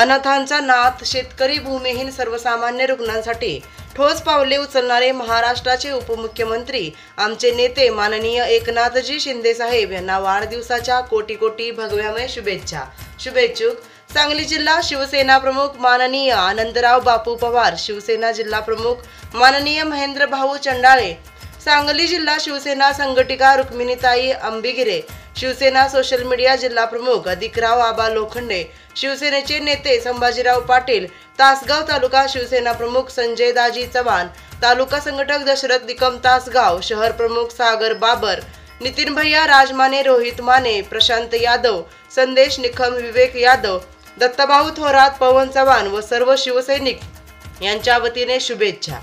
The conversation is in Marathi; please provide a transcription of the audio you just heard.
अनाथांचा नाथ, शेतकरी, भूमिहीन सर्वसामान्य रुग्णांसाठी ठोस पावले उचलणारे महाराष्ट्राचे उपमुख्यमंत्री आमचे नेते माननीय एकनाथजी शिंदे साहेब यांना वाढदिवसाच्या कोटी कोटी भगव्यामय शुभेच्छा। शुभेच्छुक सांगली जिल्हा शिवसेना प्रमुख माननीय आनंदराव बापू पवार, शिवसेना जिल्हा प्रमुख माननीय महेंद्र भाऊ चंडाळे, सांगली जिल्हा शिवसेना संघटिका रुक्मिणीताई अंबिगिरे, शिवसेना सोशल मीडिया जिल्हा प्रमुख अधिकराव आबा लोखंडे, शिवसेनेचे नेते संभाजीराव पाटील, तासगाव तालुका शिवसेना प्रमुख संजय दाजी चव्हाण, तालुका संघटक दशरथ निकम तासगाव, शहर प्रमुख सागर बाबर, नितीन भैया राजमाने, रोहित माने, प्रशांत यादव, संदेश निकम, विवेक यादव, दत्ताभाऊ थोरात, पवन चव्हाण व सर्व शिवसैनिक यांच्या वतीने शुभेच्छा।